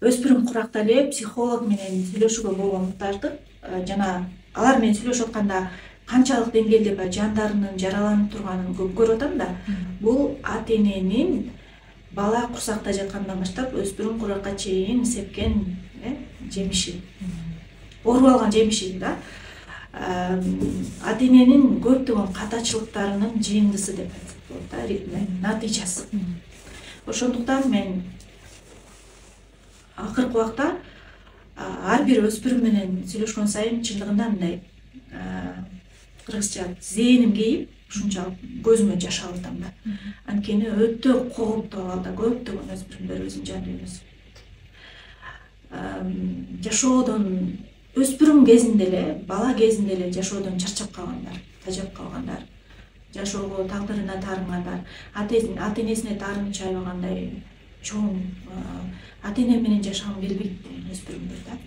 өспүрүм куракта эле психолог менен сүйлөшүүгө болгон муктаждык жана алар менен сүйлөшүп атканда канчалык деңгээлде баягы жандарынын жараланып турганын көп көрүп атам да. Бул ата эненин бала курсакта жаткандан баштап өспүрүм куракка чейин сепкен жемиши, оруп алган жемиши да. Ата эненин көптөгөн катачылыктарынын жыйындысы деп айтсак болот да, натыйжасы. Ошондуктан мен акыркы убакта ар бир өспүрүм менен сүйлөшкөн сайын чындыгында мындай кыргызча зээним кейип, ушунчалык көзүмө жаш алып атам да. Анткени өтө кооптуу абалда көптөгөн өспүрүмдөр өзүнүн жан дүйнөсүн жашоодон өспүрүм кезинде эле, бала кезинде эле жашоодон чарчап калгандар, тажап калгандар, жашоого тагдырына таарынгандар, ата энесине таарынча аябагандай чоң ата эне менен жашагын билбейт деген өспүрүмдөр да.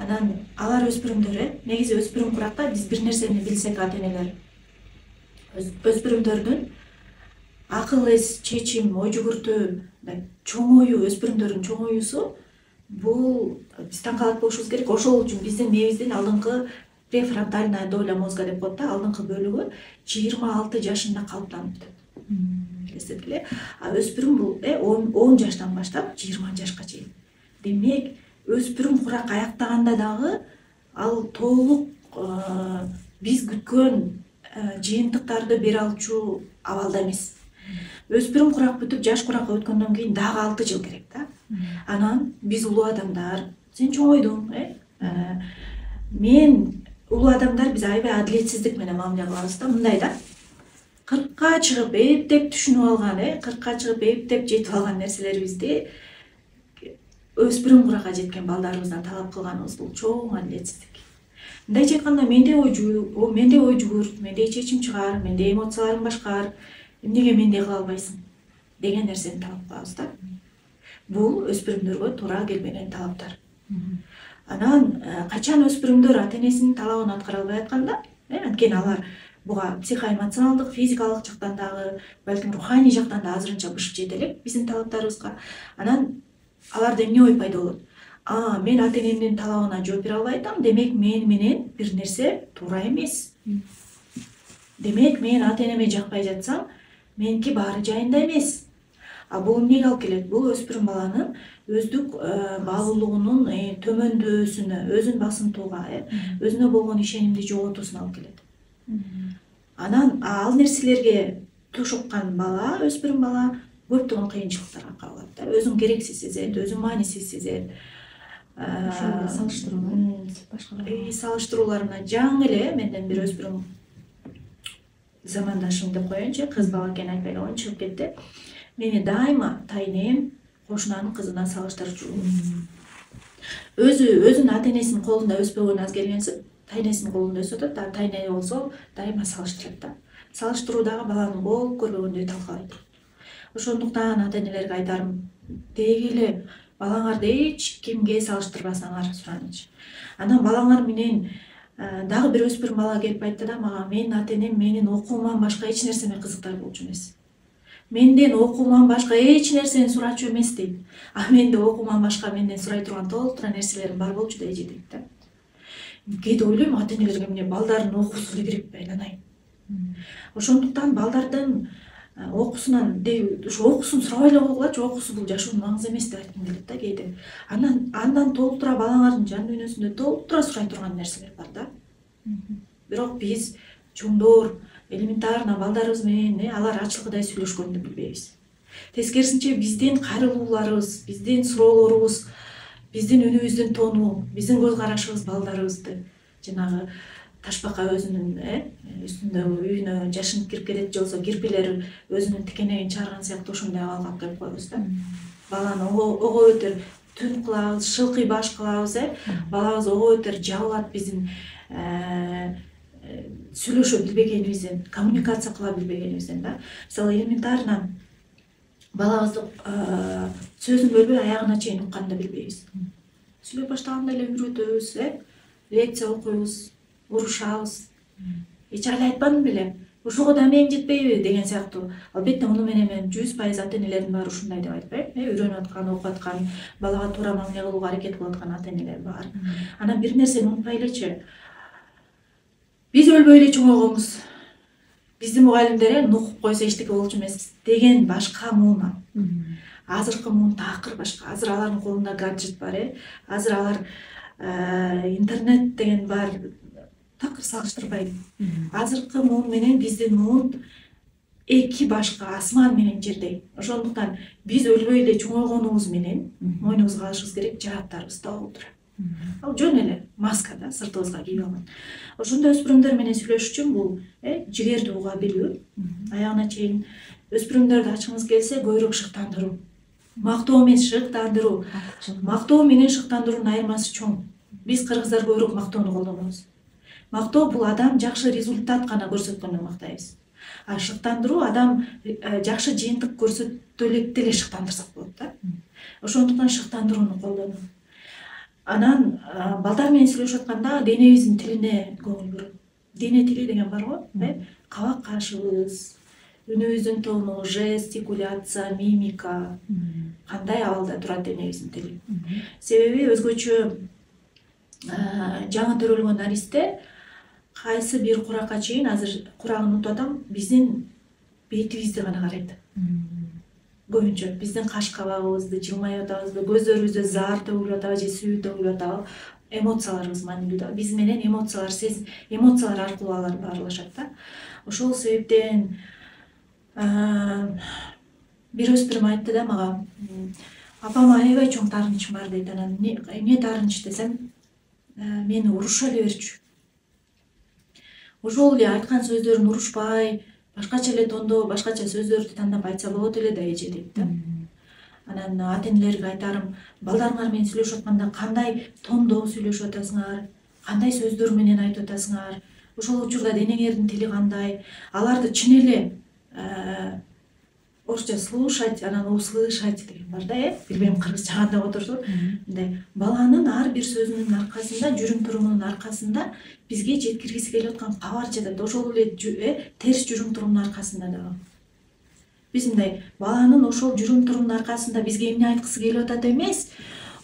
Анан алар өспүрүмдөр негизи өспүрүм куракта биз бир нерсени билсек ата энелер өспүрүмдөрдүн акыл эс, чечим, ой жүгүртүү чоң ою, өспүрүмдөрдүн чоң оюсу бул биз таң калат болушубуз керек. Ошол үчүн биздин мээбиздин алдыңкы префронтальная доля мозга деп коет да, алдыңкы бөлүгү 26 жашында калыптанып бүтөт. Эстетиле. Өспүрүм бул 10 жаштан баштап 20 жашка чейин. Демек, өспүрүм курак аяктаганда дагы ал толук биз күткөн жыйынтыктарды бере алчу абалда эмес. Өспүрүм курак бүтүп жаш куракка өткөндөн кийин дагы 6 жыл керек да. Анан биз улуу адамдар, сен чоңойдуң, мен улуу адамдар биз аябай адилетсиздик менен мамиле кылабыз да, мындай да. 40ка чыгып эптеп түшүнүп алган, 40ка чыгып эптеп жетип алган нерселерибизди өспүрүм куракка жеткен балдарыбыздан талап кылганыбыз бул чоң адилетсиздик. Мындайча айтканда менде ой жүгүрт, менде чечим чыгар, менде эмоцияларым башкар, эмнеге мендей кыла албайсың деген нерсени талап кылабыз да. Бул өспүрүмдөргө туура келбеген талаптар. Анан качан өспүрүмдөр ата энесинин талабын аткара албай атканда, анткени алар буга психоэмоционалдык, физикалык жактан дагы, балким руханий жактан да азырынча бышып жете элек биздин талаптарыбызга. Анан аларда эмне ой пайда болот? Мен ата энемдин талабына жооп бере албай атам, демек мен менен бир нерсе туура эмес. Демек мен ата энеме жакпай жатсам, меники баары жайында эмес. Бул эмнеге алып келет? Бул өспүрүм баланын өздүк баалуулугунун төмөндөсүнө, өзүн басынтууга, өзүнө болгон ишенимди жоготуусуна алып келет. Анан ал нерселерге тушуккан бала, өспүрүм бала көптөгөн кыйынчылыктарга кабылат да. Өзүн керексиз сезет, өзүн маанисиз сезет. Салыштырууларына жаңы эле менден бир өспүрүм замандашым деп коеюнчу, кыз бала экенин айтпай коеюн, чыгып кетти. Мени дайыма тайнем кошунанын кызына салыштырчу. Өзүнүн ата энесинин колунда өспөгөн аз келгенсип, тайнесинин колунда өсүп атат, тайне болсо дайыма салыштырат да. Салыштыруу дагы баланын болуп көрбөгөндөй талкалайт. Ошондуктан ата энелерге айтарым, деги эле балаңарды эч кимге салыштырбасаңар суранычы. Анан балаңар менен дагы бир өспүрүм бала келип айтты да мага, менин ата энем менин окууман башка эч нерсеме кызыктар болчу эмес. Менден окууман башка эч нерсени сурачу эмес дейт. Менде окууман башка менден сурай турган толтура нерселерим бар болчу да эже дейт да. Кээде ойлойм, ата энелерге эмне балдарын окуусу эле керек айланайын. Ошондуктан балдардын окуусунан ушу окуусун сурабай эле койгулачы, окуусу бул жашоонун маңызы эмес деп айткым келет да кээде. Андан толтура балаңардын жан дүйнөсүндө толтура сурай турган нерселер бар да. Бирок биз чоңдор элементарно балдарыбыз менен алар ачылгыдай сүйлөшкөндү билбейбиз. Тескерисинче биздин кайрылууларыбыз, биздин суроолорубуз, биздин үнүбүздүн тону, биздин көз карашыбыз балдарыбызды жанагы ташбака өзүнүн үстүндөгү үйүнө жашынып кирип кетет, же болбосо кирпилер өзүнүн тикенегин чыгарган сыяктуу ошондой абалга алып келип коебуз да. Баланы ого бетер түн кылабыз, шылкый баш кылабыз, балабыз ого бетер жабылат биздин сүйлөшө билбегенибизден, коммуникация кыла билбегенибизден да. Мисалы элементарно балабызды сөзүн бөлбөй аягына чейин укканды билбейбиз. Сүйлөп баштаганда эле үйрөтөбүз, лекция окуйбуз, урушабыз. Эч ала айтпадым беле, ошого да эми жетпейби деген сыяктуу. Албетте муну менен мен 100% ата-энелердин баары ушундай деп айтпайм. Үйрөнүп аткан, окуп аткан, балага туура мамиле кылууга аракет кылып аткан ата-энелер бар. Анан бир нерсени унутпайлычы. Биз өлбөй эле чоңойгонбуз. Биздин мугалимдер нукуп койсо эчтеке болчу эмес деген башка муун ал. Азыркы муун такыр башка. Азыр алардын колунда гаджет бар, Азыр алар интернет деген бар. Такыр салыштырбайт. Азыркы муун менен биздин муун эки башка, асман менен жердей. Ошондуктан биз өлбөй эле чоңойгонубуз менен мойнубузга алышыбыз керек, жааттарыбыз да болуп турат. Ал жөн эле маска да сыртыбызга кийип алган. Ошондой өспүрүмдөр менен сүйлөшүш үчүн бул жигерди уга билүү, аягына чейин өспүрүмдөрдү ачкыңыз келсе көбүрөөк шыктандыруу. Мактоо эмес, шыктандыруу. Мактоо менен шыктандыруунун айырмасы чоң. Биз кыргыздар көбүрөөк мактоону колдонобуз. Мактоо бул адам жакшы результат гана көрсөткөндө мактайбыз. А шыктандыруу адам жакшы жыйынтык көрсөтө элек деле шыктандырсак болот да. Ошондуктан шыктандырууну колдонуу. Анан балдар менен сүйлөшүп атканда денебиздин тилине көңүл буруу. Дене тили деген бар го, кабак кашыбыз, үнүбүздүн тону, жестикуляция, мимика, кандай абалда турат денебиздин тили. Себеби өзгөчө жаңы төрөлгөн наристе кайсы бир куракка чейин, азыр курагын унутуп атам, биздин бетибизди гана карайт. Көбүнчө биздин каш кабагыбызды, жылмайып атабызбы, көздөрүбүздө заар төгүлүп атабы же сүйүү төгүлүп атабы, эмоцияларыбыз маанилүү да. Биз менен эмоциялар аркылуу алар баарлашат да. Ошол себептен бир өспүрүм айтты да мага, апама аябай чоң таарынычым бар дейт. Анан эмне таарыныч десем, мени уруша эле берчү. Ошол эле айткан сөздөрүн урушпай, башкача эле тондоо, башкача сөздөрдү тандап айтса болот эле да эже дейт да. Анан ата-энелерге айтарым, балдарыңар менен сүйлөшүп атканда кандай тондоо сүйлөшүп атасыңар, кандай сөздөр менен айтып атасыңар, ошол учурда денеңердин тили кандай, аларды чын эле орусча слушать, анан услышать деген бар да, билбейм кыргызча кандай отурду. Мындай баланын ар бир сөзүнүн аркасында, жүрүм-турумунун аркасында бизге жеткиргиси келип аткан кабар жатат. Ошол эле терс жүрүм-турумунун аркасында да. Биз мындай баланын ошол жүрүм-турумунун аркасында бизге эмне айткысы келип атат эмес,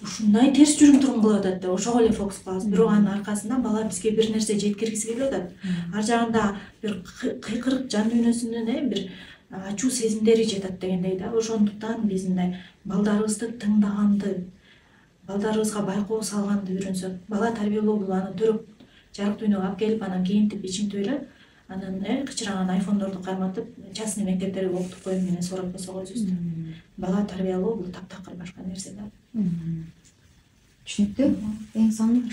ушундай терс жүрүм-турум кылып атат деп ошого эле фокус кылабыз. Бирок анын аркасында бала бизге бир нерсе жеткиргиси келип атат. Ар жагында бир кыйкырык жан дүйнөсүнөн бир ачуу сезимдери жатат дегендей да. Ошондуктан биз мындай балдарыбызды тыңдаганды, балдарыбызга байкоо салганды үйрөнсөк, бала тарбиялоо бул аны төрөп жарык дүйнөгө алып келип, анан кийинтип, ичинтип эле, анан кычыраган айфондорду карматып, частный мектептерге окутуп коюу менен сурап койсок өзүбүздү. Бала тарбиялоо бул таптакыр башка нерсе да. Түшүнүктүү. Эң сонун